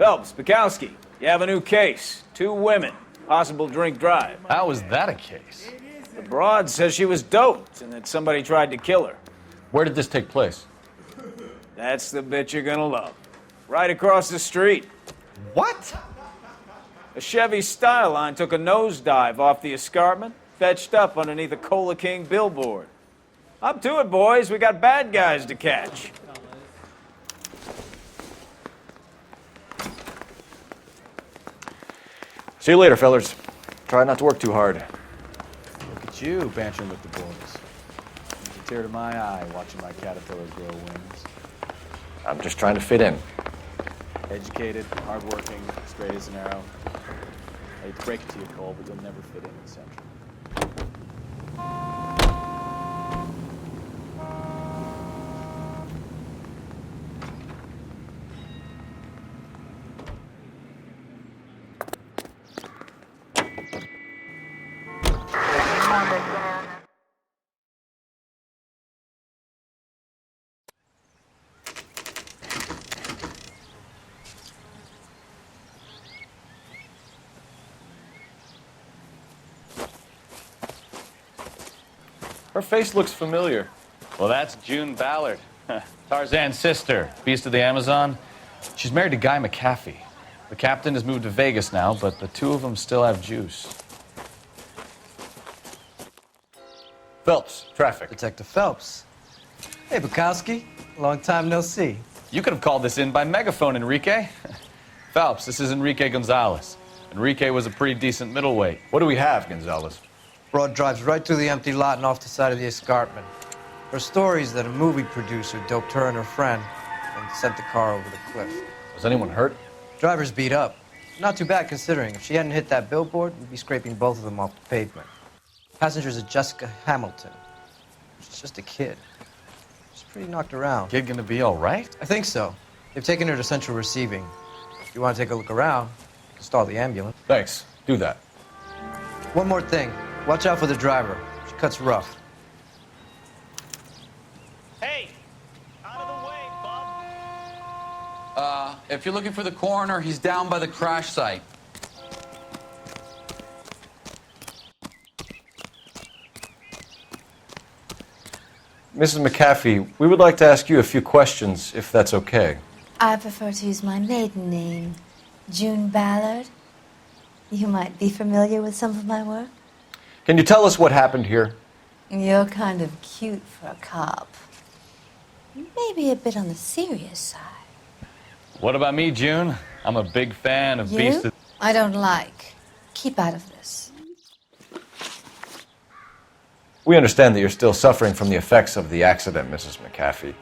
Phelps, Bukowski, you have a new case. 2 women, possible drink drive. How is that a case? The broad says she was doped and that somebody tried to kill her. Where did this take place? That's the bit you're gonna love. Right across the street. What? A Chevy Styline took a nosedive off the escarpment, fetched up underneath a Cola King billboard. Up to it, boys. We got bad guys to catch. See you later, fellers. Try not to work too hard. Look at you bantering with the boys. It's a tear to my eye watching my caterpillar grow wings. I'm just trying to fit in. Educated, hardworking, straight as an arrow. I hate to break it to you, Cole, but you'll never fit in Central. Her face looks familiar. Well, that's June Ballard, Tarzan's sister, beast of the Amazon. She's married to Guy McAfee. The captain has moved to Vegas now, but the 2 of them still have juice. Phelps, traffic. Detective Phelps. Hey, Bukowski. Long time no see. You could have called this in by megaphone, Enrique. Phelps, this is Enrique Gonzalez. Enrique was a pretty decent middleweight. What do we have, Gonzalez? Broad drives right through the empty lot and off the side of the escarpment. Her story is that a movie producer doped her and her friend and sent the car over the cliff. Was anyone hurt? Driver's beat up. Not too bad considering. If she hadn't hit that billboard, we'd be scraping both of them off the pavement. Passenger's a Jessica Hamilton. She's just a kid. She's pretty knocked around. Kid gonna be all right? I think so. They've taken her to central receiving. If you want to take a look around, you can stall the ambulance. Thanks. Do that. One more thing. Watch out for the driver. She cuts rough. Hey! Out of the way, bub! If you're looking for the coroner, he's down by the crash site. Mrs. McAfee, we would like to ask you a few questions, if that's okay. I prefer to use my maiden name, June Ballard. You might be familiar with some of my work. Can you tell us what happened here? You're kind of cute for a cop. Maybe a bit on the serious side. What about me, June? I'm a big fan of Beast You? of... I don't like. Keep out of this. We understand that you're still suffering from the effects of the accident, Mrs. McAfee.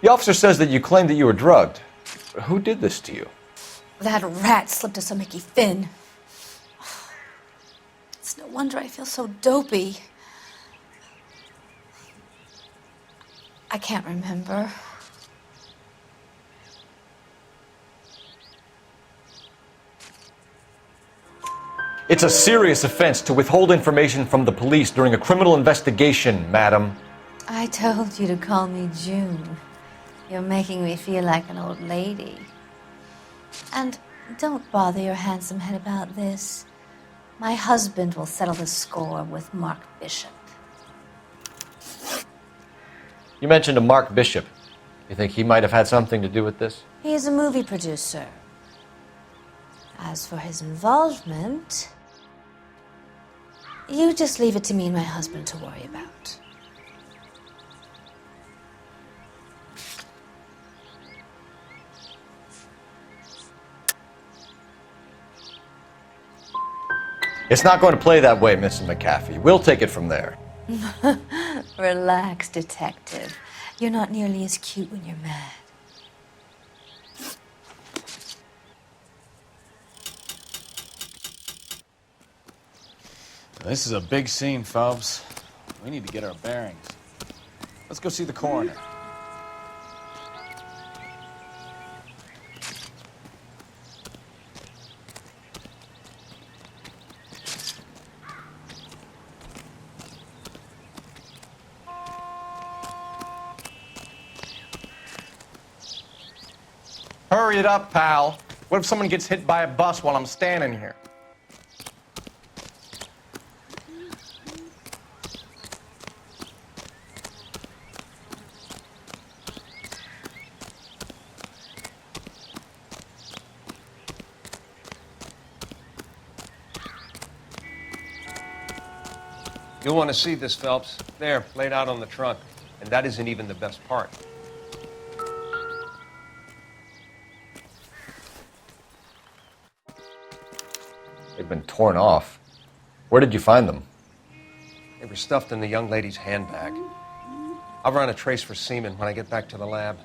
The officer says that you claimed that you were drugged. Who did this to you? That rat slipped us a Mickey Finn. It's no wonder I feel so dopey. I can't remember. It's a serious offense to withhold information from the police during a criminal investigation, madam. I told you to call me June. You're making me feel like an old lady. And don't bother your handsome head about this. My husband will settle the score with Mark Bishop. You mentioned a Mark Bishop. You think he might have had something to do with this? He is a movie producer. As for his involvement, you just leave it to me and my husband to worry about. It's not going to play that way, Mrs. McAfee. We'll take it from there. Relax, detective. You're not nearly as cute when you're mad. This is a big scene, Phelps. We need to get our bearings. Let's go see the coroner. Hurry it up, pal. What if someone gets hit by a bus while I'm standing here? You'll want to see this, Phelps. There, laid out on the trunk. And that isn't even the best part. They've been torn off. Where did you find them? They were stuffed in the young lady's handbag. I'll run a trace for semen when I get back to the lab.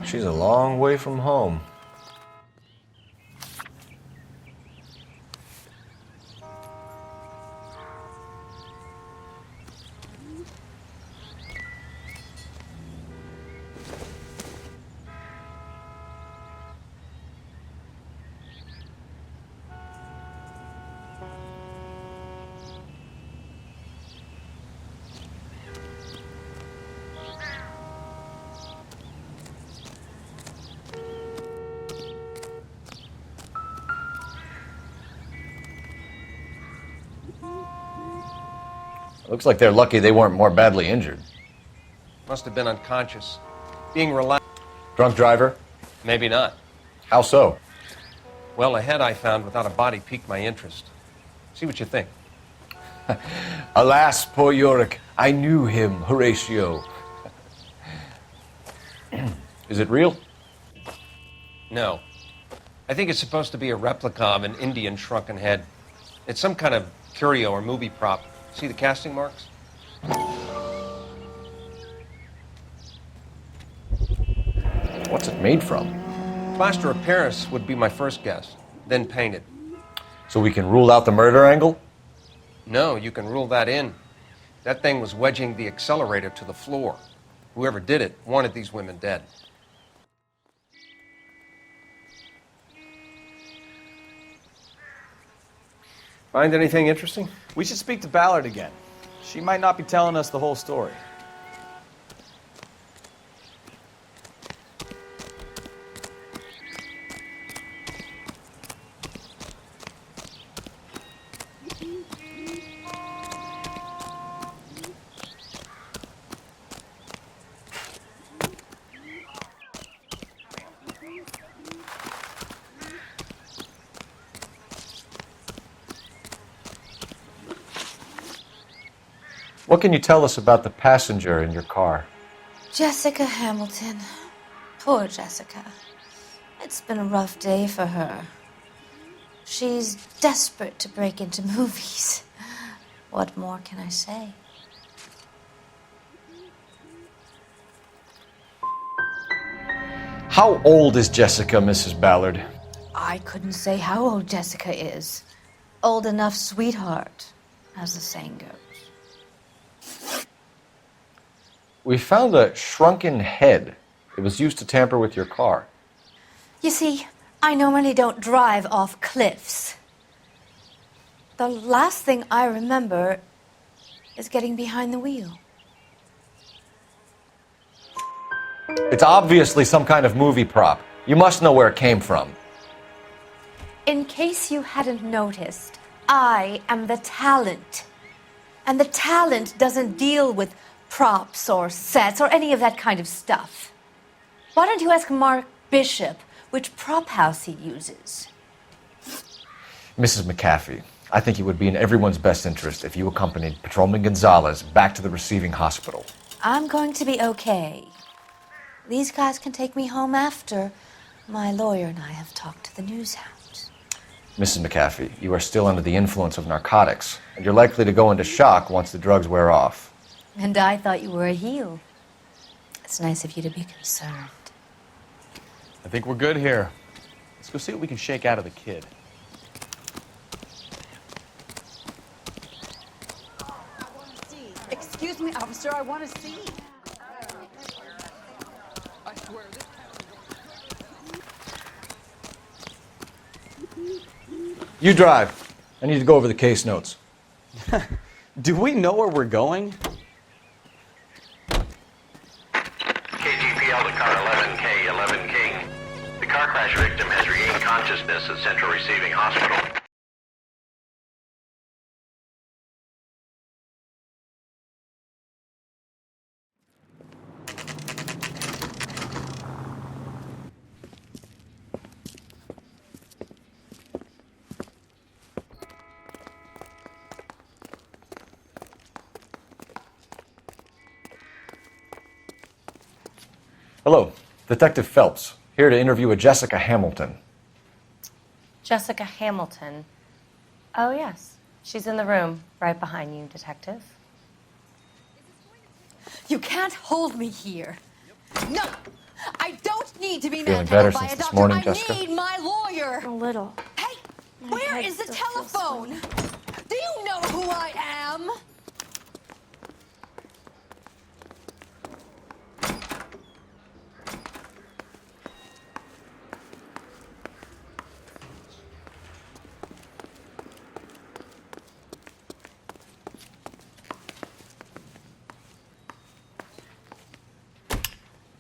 She's a long way from home. Looks like they're lucky they weren't more badly injured. Must have been unconscious. Being relaxed. Drunk driver? Maybe not. How so? Well, a head I found without a body piqued my interest. See what you think. Alas, poor Yorick, I knew him, Horatio. Is it real? No. I think it's supposed to be a replica of an Indian shrunken head. It's some kind of curio or movie prop. See the casting marks? What's it made from? Plaster of Paris would be my first guess, then painted. So we can rule out the murder angle? No, you can rule that in. That thing was wedging the accelerator to the floor. Whoever did it wanted these women dead. Find anything interesting? We should speak to Ballard again. She might not be telling us the whole story. What can you tell us about the passenger in your car? Jessica Hamilton. Poor Jessica. It's been a rough day for her. She's desperate to break into movies. What more can I say? How old is Jessica, Mrs. Ballard? I couldn't say how old Jessica is. Old enough, sweetheart, as the saying goes. We found a shrunken head. It was used to tamper with your car. You see, I normally don't drive off cliffs. The last thing I remember is getting behind the wheel. It's obviously some kind of movie prop. You must know where it came from. In case you hadn't noticed, I am the talent. And the talent doesn't deal with props or sets or any of that kind of stuff. Why don't you ask Mark Bishop which prop house he uses? Mrs. McAfee, I think it would be in everyone's best interest if you accompanied Patrolman Gonzalez back to the receiving hospital. I'm going to be okay. These guys can take me home after my lawyer and I have talked to the news hounds. Mrs. McAfee, you are still under the influence of narcotics, and you're likely to go into shock once the drugs wear off. And I thought you were a heel. It's nice of you to be concerned. I think we're good here. Let's go see what we can shake out of the kid. Excuse me, officer, I want to see. You drive. I need to go over the case notes. Do we know where we're going? KGPL to car 11K, 11 King. The car crash victim has regained consciousness at Central Receiving Hospital. Hello, Detective Phelps, here to interview a Jessica Hamilton. Jessica Hamilton. Oh, yes. She's in the room right behind you, Detective. You can't hold me here. No! I don't need to be Feeling manhandled better by since a this doctor. morning, I Jessica? need my lawyer. A little. Hey, My where head is the still feels telephone? Do you know who I am?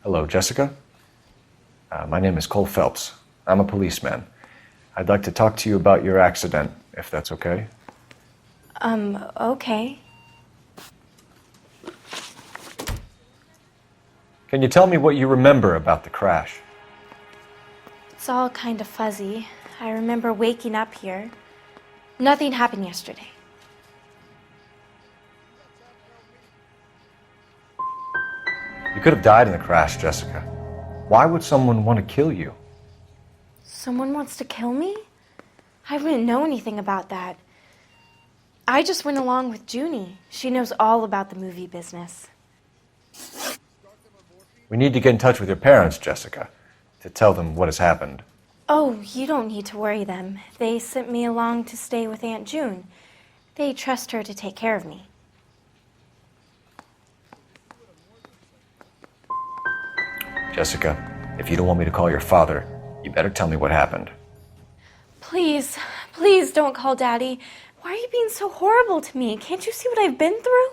Hello, Jessica. My name is Cole Phelps. I'm a policeman. I'd like to talk to you about your accident, if that's okay. Okay. Can you tell me what you remember about the crash? It's all kind of fuzzy. I remember waking up here. Nothing happened yesterday. You could have died in the crash, Jessica. Why would someone want to kill you? Someone wants to kill me? I wouldn't know anything about that. I just went along with Junie. She knows all about the movie business. We need to get in touch with your parents, Jessica, to tell them what has happened. Oh, you don't need to worry them. They sent me along to stay with Aunt June. They trust her to take care of me. Jessica, if you don't want me to call your father, you better tell me what happened. Please, please don't call Daddy. Why are you being so horrible to me? Can't you see what I've been through?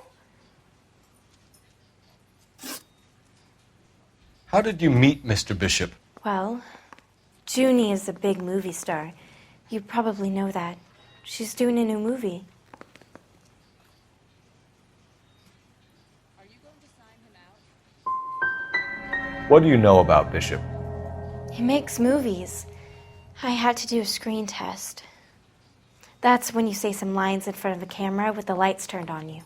How did you meet Mr. Bishop? Well, Junie is a big movie star. You probably know that. She's doing a new movie. What do you know about Bishop? He makes movies. I had to do a screen test. That's when you say some lines in front of a camera with the lights turned on you.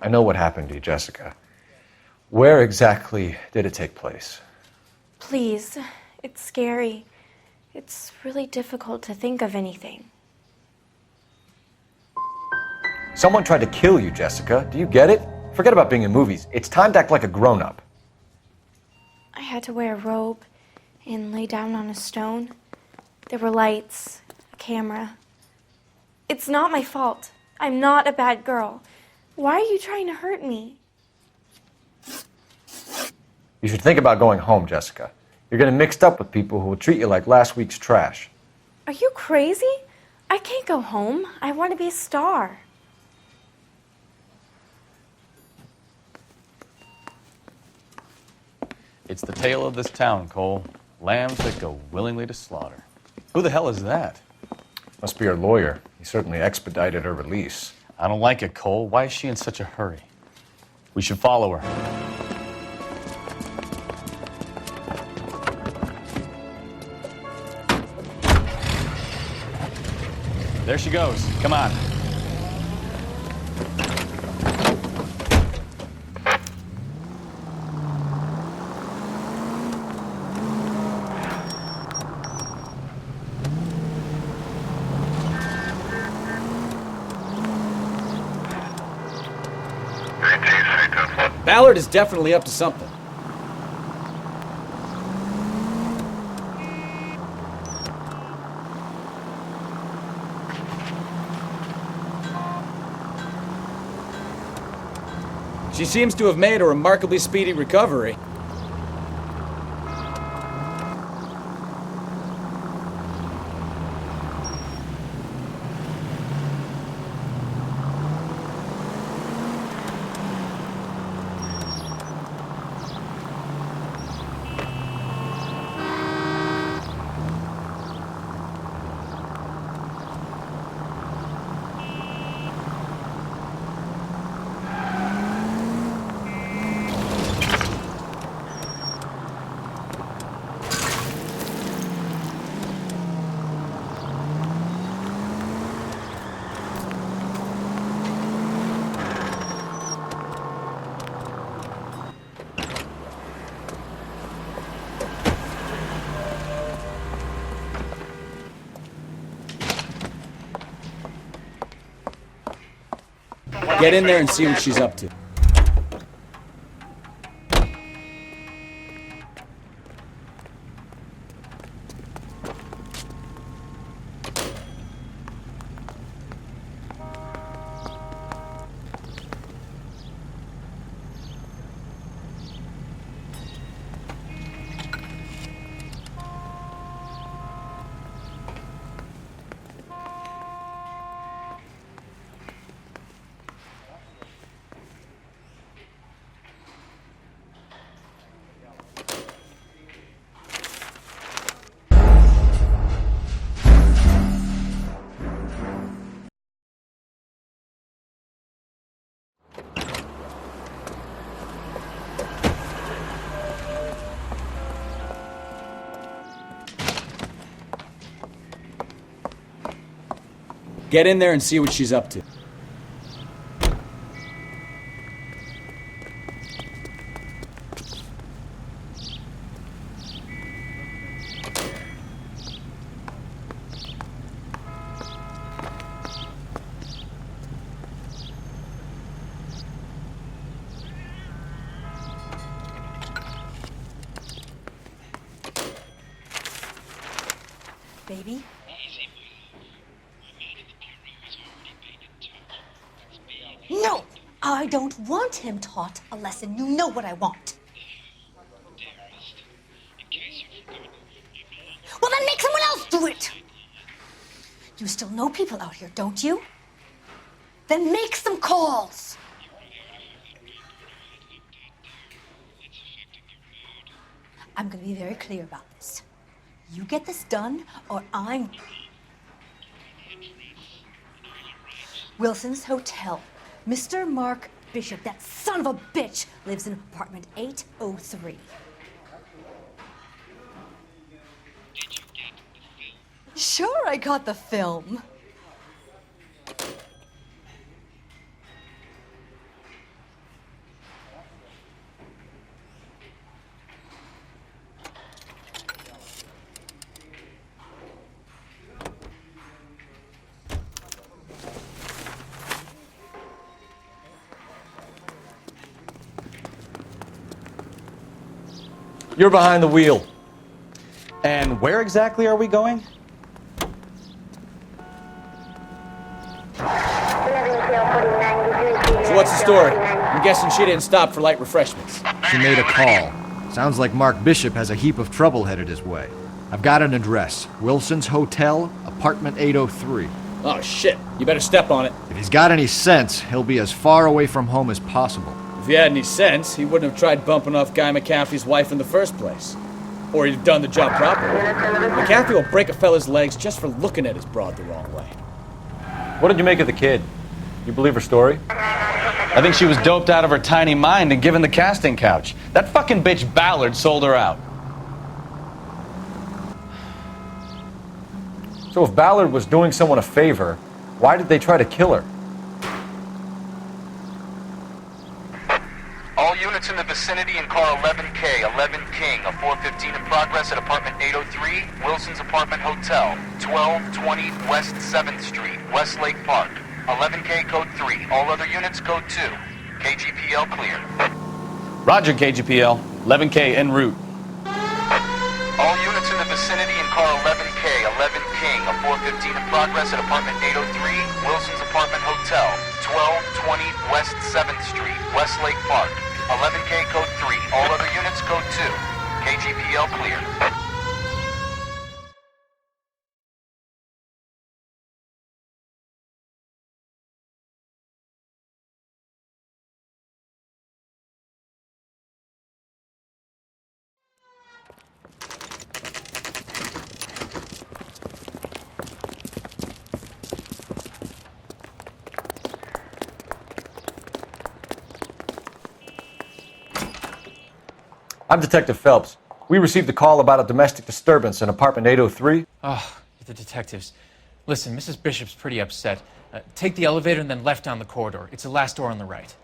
I know what happened to you, Jessica. Where exactly did it take place? Please, it's scary. It's really difficult to think of anything. Someone tried to kill you, Jessica. Do you get it? Forget about being in movies. It's time to act like a grown-up. I had to wear a robe and lay down on a stone. There were lights, a camera. It's not my fault. I'm not a bad girl. Why are you trying to hurt me? You should think about going home, Jessica. You're getting mixed up with people who will treat you like last week's trash. Are you crazy? I can't go home. I want to be a star. It's the tale of this town, Cole. Lambs that go willingly to slaughter. Who the hell is that? Must be her lawyer. He certainly expedited her release. I don't like it, Cole. Why is she in such a hurry? We should follow her. There she goes. Come on. Ballard is definitely up to something. She seems to have made a remarkably speedy recovery. Get in there and see what she's up to. Get in there and see what she's up to. Baby? No! I don't want him taught a lesson. You know what I want. Well, then make someone else do it! You still know people out here, don't you? Then make some calls! I'm gonna be very clear about this. You get this done, or I'm... Wilson's Hotel. Mr. Mark Bishop, that son of a bitch, lives in apartment 803. Sure, I got the film. You're behind the wheel. And where exactly are we going? So what's the story? I'm guessing she didn't stop for light refreshments. She made a call. Sounds like Mark Bishop has a heap of trouble headed his way. I've got an address. Wilson's Hotel, apartment 803. Oh, shit. You better step on it. If he's got any sense, he'll be as far away from home as possible. If he had any sense, he wouldn't have tried bumping off Guy McAfee's wife in the first place. Or he'd have done the job properly. McAfee will break a fella's legs just for looking at his broad the wrong way. What did you make of the kid? You believe her story? I think she was doped out of her tiny mind and given the casting couch. That fucking bitch Ballard sold her out. So if Ballard was doing someone a favor, why did they try to kill her? All units in the vicinity in car 11K, 11 King, a 415 in progress at apartment 803, Wilson's Apartment Hotel, 1220 West 7th Street, Westlake Park. 11K code 3, all other units code 2. KGPL clear. Roger, KGPL. 11K en route. All units in the vicinity in car 11K, 11 King, a 415 in progress at apartment 803, Wilson's Apartment Hotel, 1220 West 7th Street, Westlake Park. 11K code 3, all other units code 2. KGPL clear. I'm Detective Phelps. We received a call about a domestic disturbance in apartment 803. Oh, the detectives. Listen, Mrs. Bishop's pretty upset. Take the elevator and then left down the corridor. It's the last door on the right.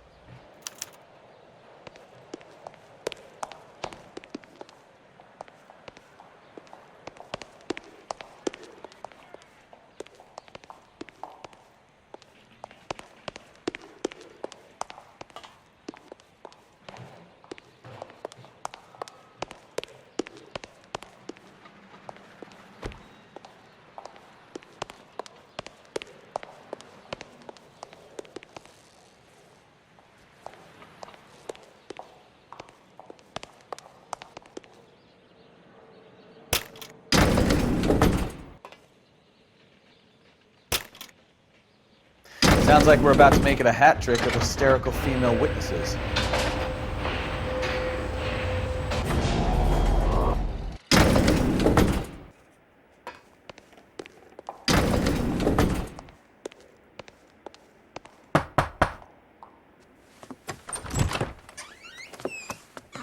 Sounds like we're about to make it a hat trick of hysterical female witnesses.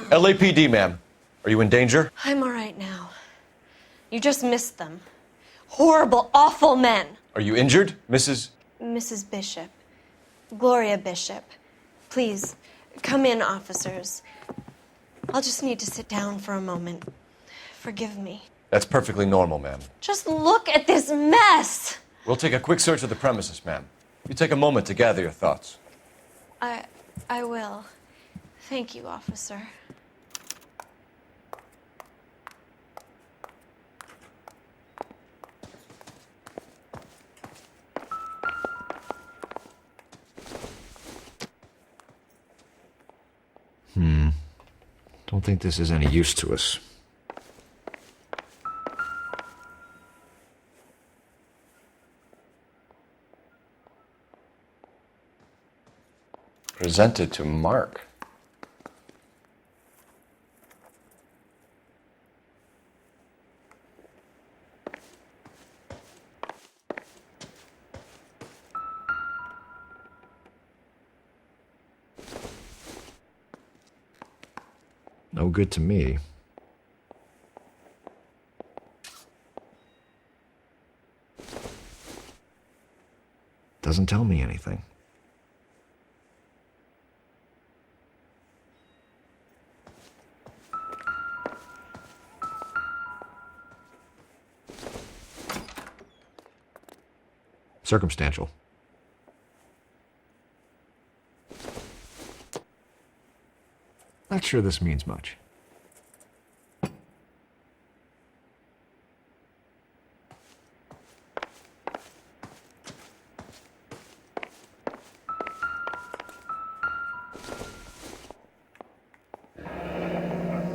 LAPD, ma'am. Are you in danger? I'm all right now. You just missed them. Horrible, awful men. Are you injured, Mrs.? Mrs. Bishop. Gloria Bishop. Please, come in, officers. I'll just need to sit down for a moment. Forgive me. That's perfectly normal, ma'am. Just look at this mess! We'll take a quick search of the premises, ma'am. You take a moment to gather your thoughts. I will. Thank you, officer. Don't think this is any use to us. Presented to Mark. No good to me. Doesn't tell me anything. Circumstantial. Not sure this means much.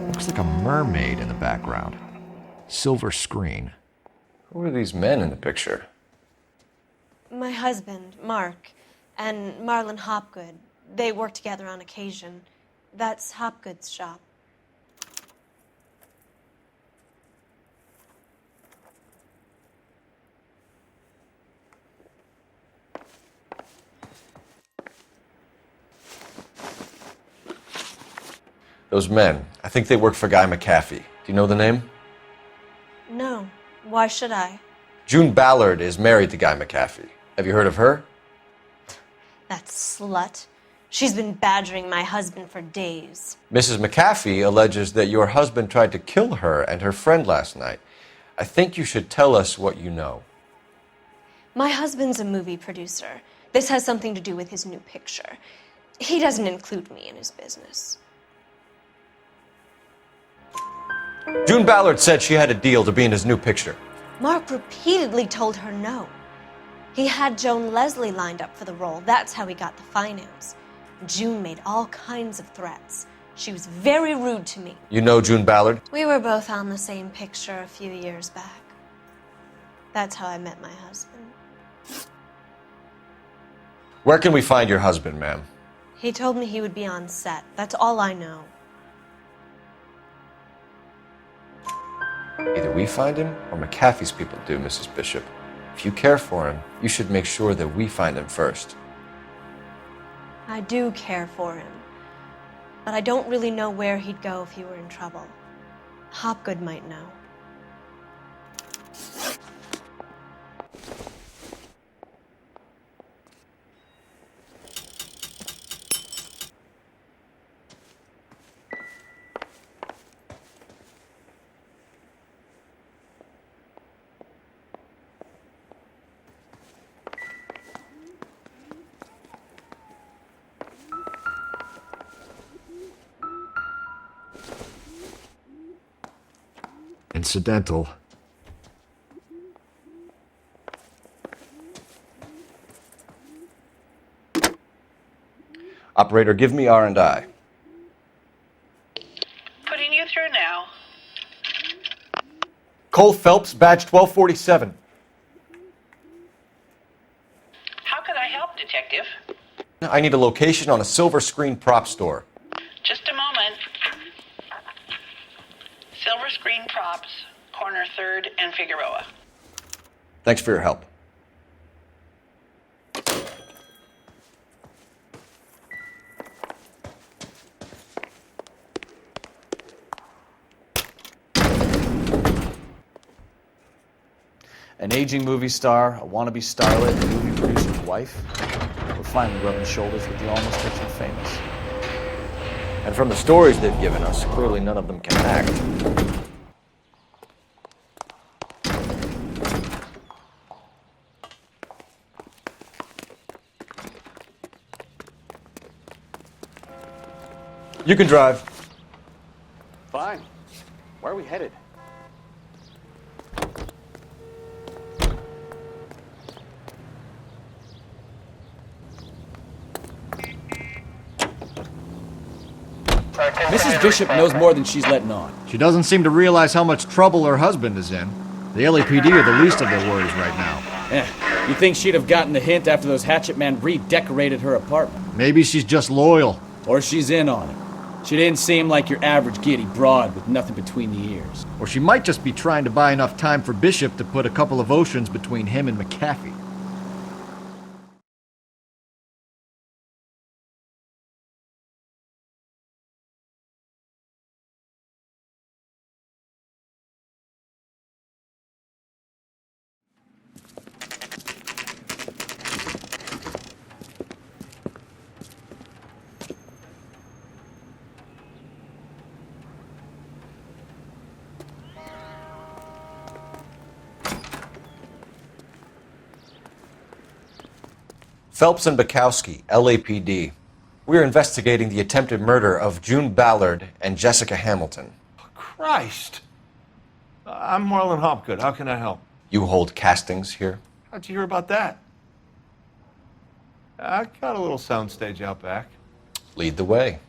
Looks like a mermaid in the background. Silver screen. Who are these men in the picture? My husband, Mark, and Marlon Hopgood. They work together on occasion. That's Hopgood's shop. Those men, I think they work for Guy McAfee. Do you know the name? No. Why should I? June Ballard is married to Guy McAfee. Have you heard of her? That slut. She's been badgering my husband for days. Mrs. McAfee alleges that your husband tried to kill her and her friend last night. I think you should tell us what you know. My husband's a movie producer. This has something to do with his new picture. He doesn't include me in his business. June Ballard said she had a deal to be in his new picture. Mark repeatedly told her no. He had Joan Leslie lined up for the role. That's how he got the finance. June made all kinds of threats. She was very rude to me. You know June Ballard? We were both on the same picture a few years back. That's how I met my husband. Where can we find your husband, ma'am? He told me he would be on set. That's all I know. Either we find him or McAfee's people do, Mrs. Bishop. If you care for him, you should make sure that we find him first. I do care for him, but I don't really know where he'd go if he were in trouble. Hopgood might know. Incidental. Operator, give me R&I. Putting you through now. Cole Phelps, badge 1247. How can I help, Detective? I need a location on a silver screen prop store. Just a moment. Silver Screen Props, corner 3rd and Figueroa. Thanks for your help. An aging movie star, a wannabe starlet, a movie producer's wife. We're finally rubbing shoulders with the almost rich and famous. And from the stories they've given us, clearly none of them can act. You can drive. Fine. Where are we headed? Mrs. Bishop knows more than she's letting on. She doesn't seem to realize how much trouble her husband is in. The LAPD are the least of their worries right now. You think she'd have gotten the hint after those hatchet men redecorated her apartment? Maybe she's just loyal. Or she's in on it. She didn't seem like your average giddy broad with nothing between the ears. Or she might just be trying to buy enough time for Bishop to put a couple of oceans between him and McAfee. Phelps and Bukowski, LAPD. We are investigating the attempted murder of June Ballard and Jessica Hamilton. Christ! I'm Marlon Hopgood. How can I help? You hold castings here? How'd you hear about that? I got a little soundstage out back. Lead the way.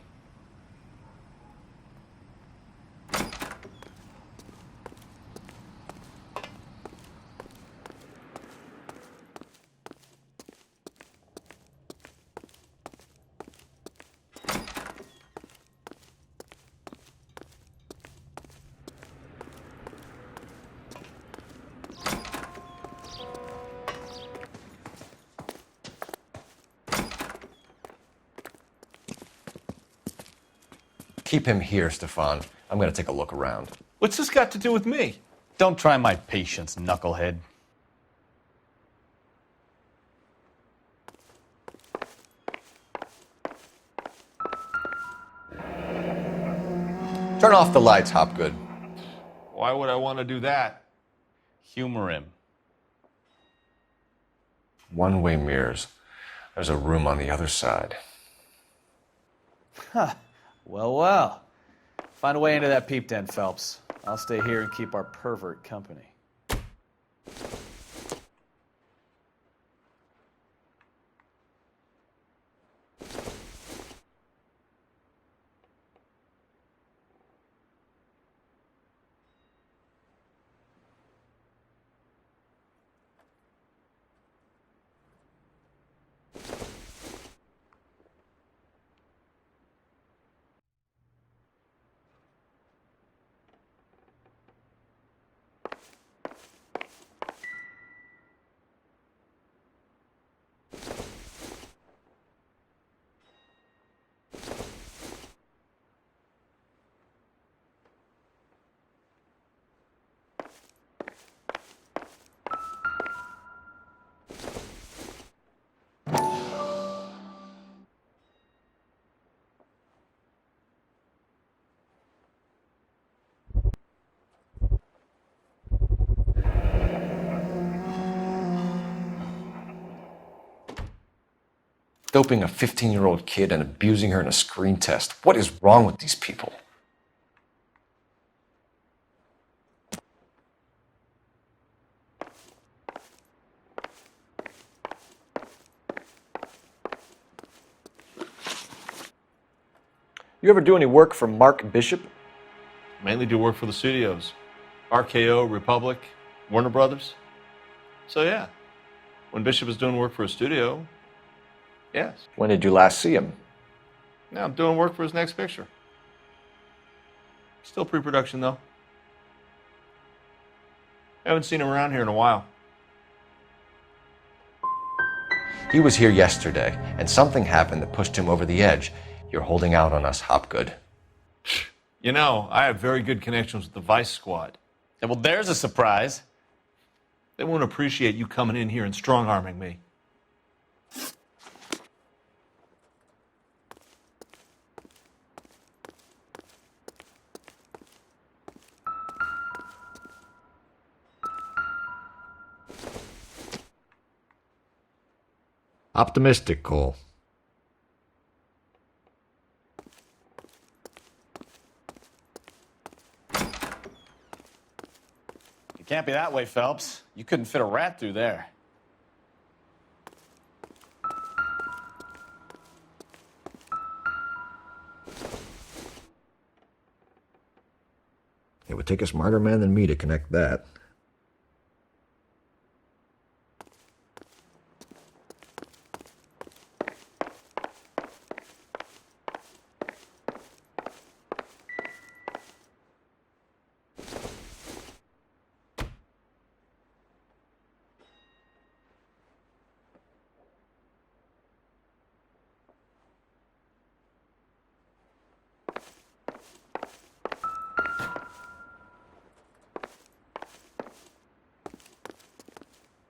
Keep him here, Stefan. I'm going to take a look around. What's this got to do with me? Don't try my patience, knucklehead. Turn off the lights, Hopgood. Why would I want to do that? Humor him. One-way mirrors. There's a room on the other side. Huh. Well, well. Find a way into that peep den, Phelps. I'll stay here and keep our pervert company. Doping a 15-year-old kid and abusing her in a screen test. What is wrong with these people? You ever do any work for Mark Bishop? Mainly do work for the studios. RKO, Republic, Warner Brothers. So yeah, when Bishop is doing work for a studio, Yes. When did you last see him? Now I'm doing work for his next picture. Still pre-production, though. Haven't seen him around here in a while. He was here yesterday, and something happened that pushed him over the edge. You're holding out on us, Hopgood. You know, I have very good connections with the Vice Squad. Yeah, well, there's a surprise. They won't appreciate you coming in here and strong-arming me. Optimistic, Cole. It can't be that way, Phelps. You couldn't fit a rat through there. It would take a smarter man than me to connect that.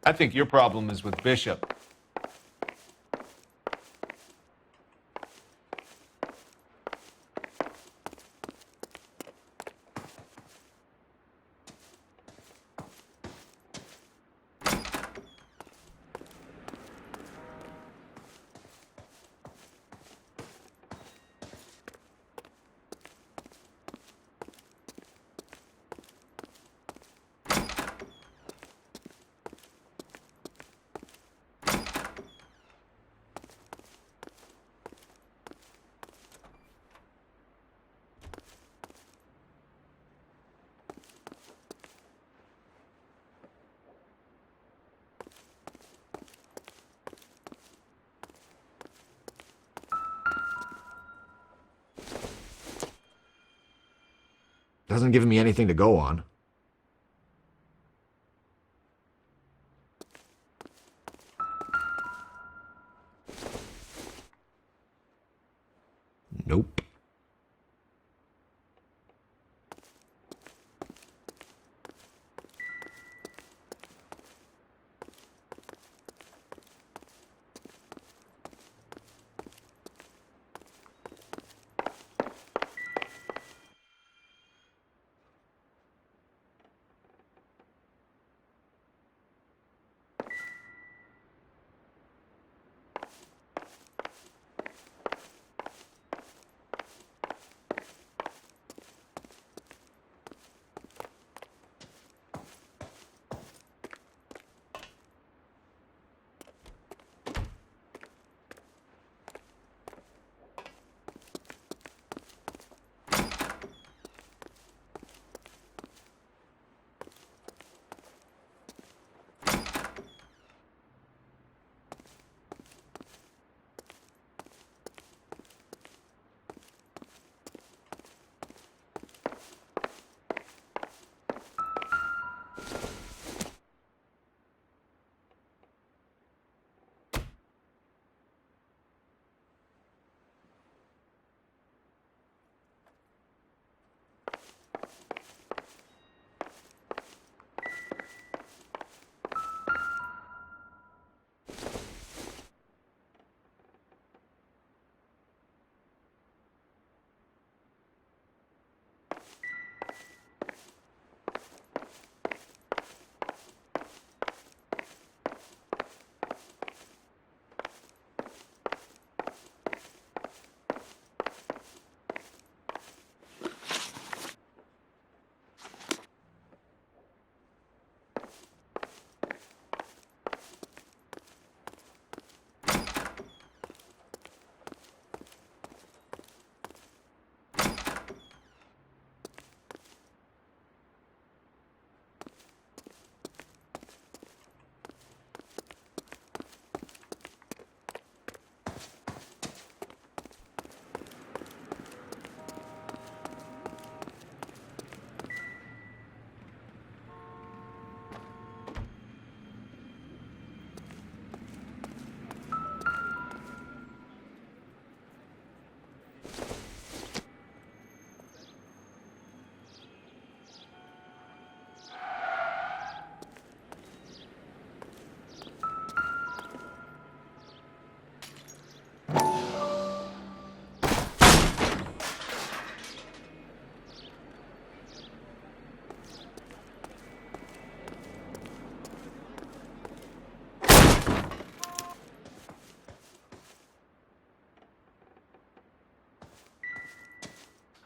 I think your problem is with Bishop. Doesn't give me anything to go on. Nope.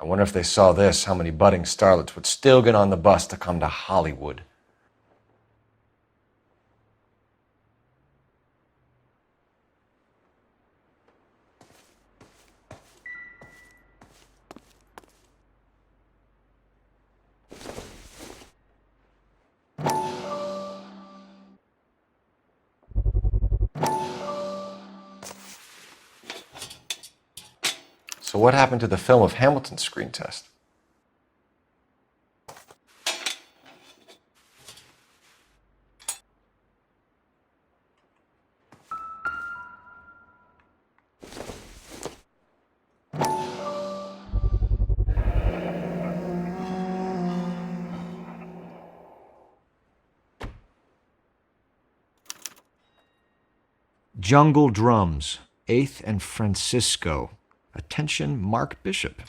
I wonder if they saw this, how many budding starlets would still get on the bus to come to Hollywood. So what happened to the film of Hamilton's screen test? Jungle Drums, 8th and Francisco. Attention, Mark Bishop.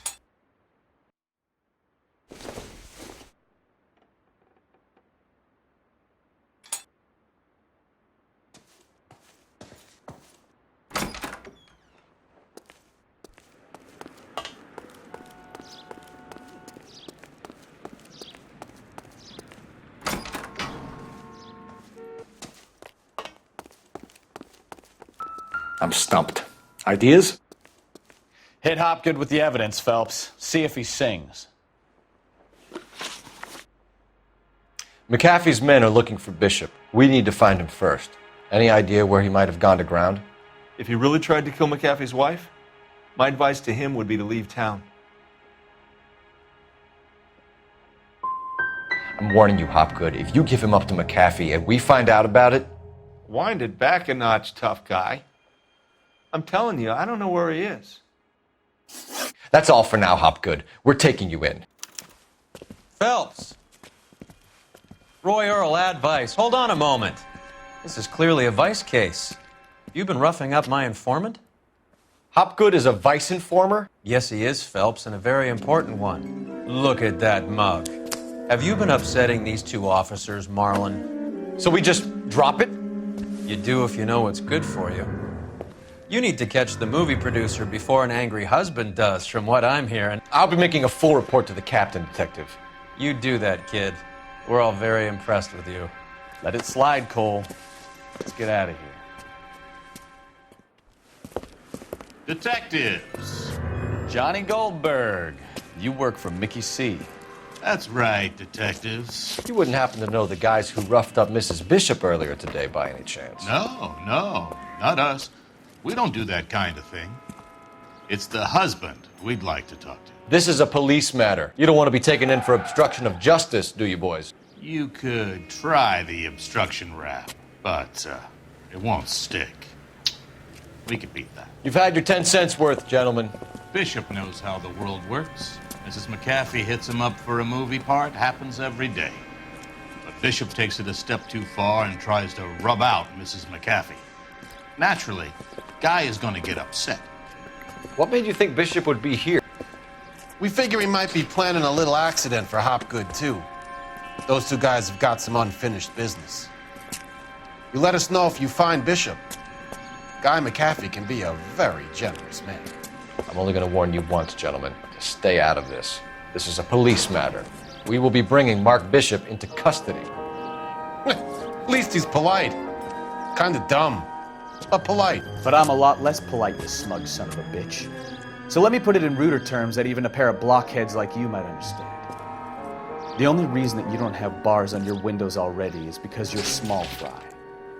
I'm stumped. Ideas? Hit Hopgood with the evidence, Phelps. See if he sings. McAfee's men are looking for Bishop. We need to find him first. Any idea where he might have gone to ground? If he really tried to kill McAfee's wife, my advice to him would be to leave town. I'm warning you, Hopgood. If you give him up to McAfee and we find out about it... Wind it back a notch, tough guy. I'm telling you, I don't know where he is. That's all for now, Hopgood. We're taking you in. Phelps! Roy Earl, advice. Hold on a moment. This is clearly a vice case. You've been roughing up my informant? Hopgood is a vice informer? Yes, he is, Phelps, and a very important one. Look at that mug. Have you been upsetting these two officers, Marlin? So we just drop it? You do if you know what's good for you. You need to catch the movie producer before an angry husband does, from what I'm hearing. I'll be making a full report to the captain, Detective. You do that, kid. We're all very impressed with you. Let it slide, Cole. Let's get out of here. Detectives. Johnny Goldberg. You work for Mickey C. That's right, detectives. You wouldn't happen to know the guys who roughed up Mrs. Bishop earlier today by any chance? No, not us. We don't do that kind of thing. It's the husband we'd like to talk to. This is a police matter. You don't want to be taken in for obstruction of justice, do you, boys? You could try the obstruction rap, but it won't stick. We could beat that. You've had your 10 cents worth, gentlemen. Bishop knows how the world works. Mrs. McAfee hits him up for a movie part. Happens every day. But Bishop takes it a step too far and tries to rub out Mrs. McAfee. Naturally, Guy is going to get upset. What made you think Bishop would be here? We figure he might be planning a little accident for Hopgood, too. Those two guys have got some unfinished business. You let us know if you find Bishop. Guy McAfee can be a very generous man. I'm only going to warn you once, gentlemen. To stay out of this. This is a police matter. We will be bringing Mark Bishop into custody. At least he's polite. Kind of dumb, but polite. But I'm a lot less polite, you smug son of a bitch. So let me put it in ruder terms that even a pair of blockheads like you might understand. The only reason that you don't have bars on your windows already is because you're small fry.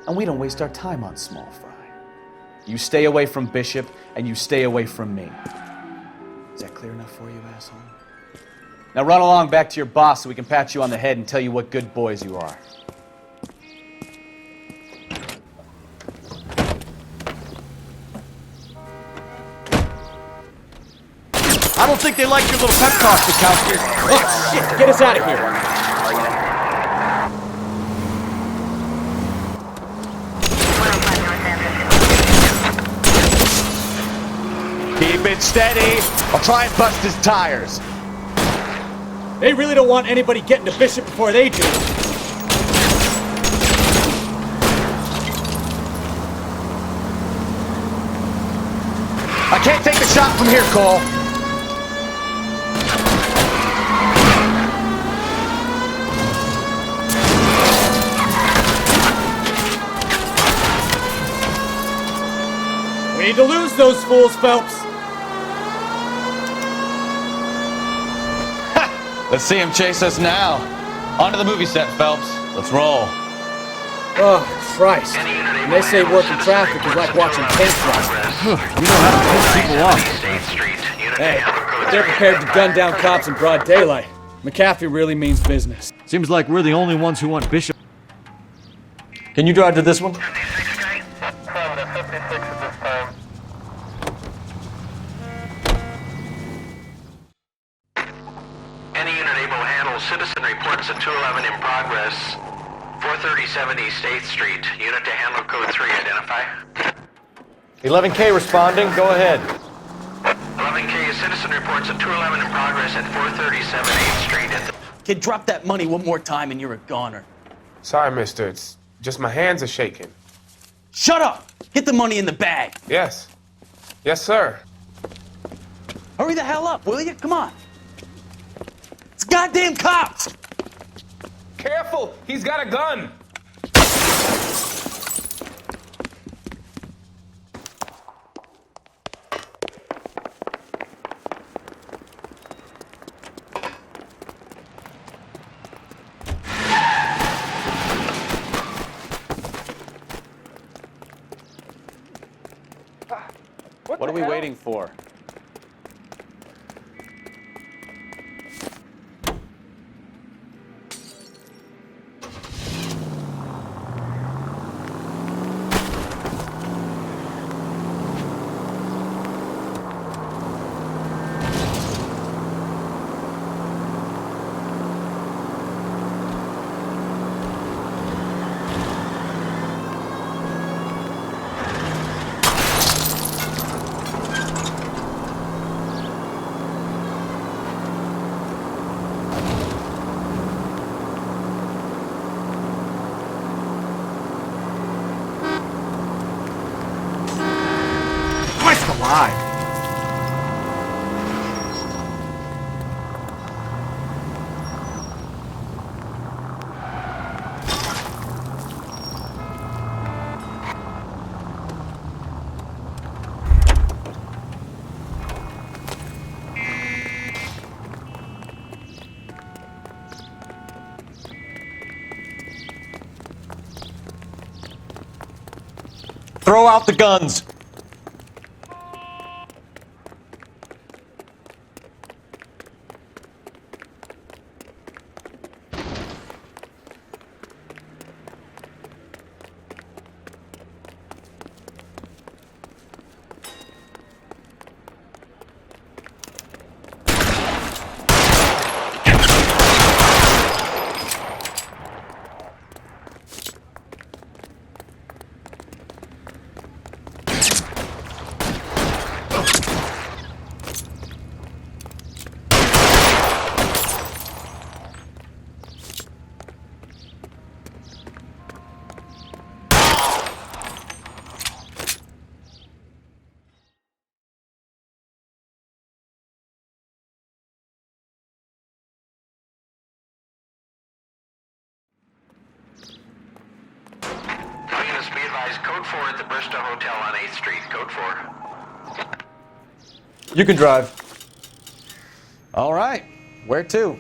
And we don't waste our time on small fry. You stay away from Bishop, and you stay away from me. Is that clear enough for you, asshole? Now run along back to your boss so we can pat you on the head and tell you what good boys you are. I don't think they like your little pep talk, Bukowski. Oh, shit! Get us out of here! Keep it steady. I'll try and bust his tires. They really don't want anybody getting to Bishop before they do. I can't take the shot from here, Cole. Need to lose those fools, Phelps. Let's see him chase us now. Onto the movie set, Phelps. Let's roll. Oh, Christ. And they say working traffic is like watching paint dry. You know how to piss people off. Hey, they're prepared to gun down cops in broad daylight. McAfee really means business. Seems like we're the only ones who want Bishop. Can you drive to this one? Any unit able to handle citizen reports at 211 in progress. 437 East 8th Street. Unit to handle code 3. Identify. 11K responding. Go ahead. 11K citizen reports at 211 in progress at 437 8th Street. Kid, drop that money one more time and you're a goner. Sorry, mister. It's just my hands are shaking. Shut up! Get the money in the bag. Yes. Yes, sir. Hurry the hell up, will you? Come on. It's goddamn cops! Careful! He's got a gun! What are we waiting for? Alive. Throw out the guns. Units be advised, code 4 at the Bristol Hotel on 8th Street. Code 4. You can drive. All right. Where to?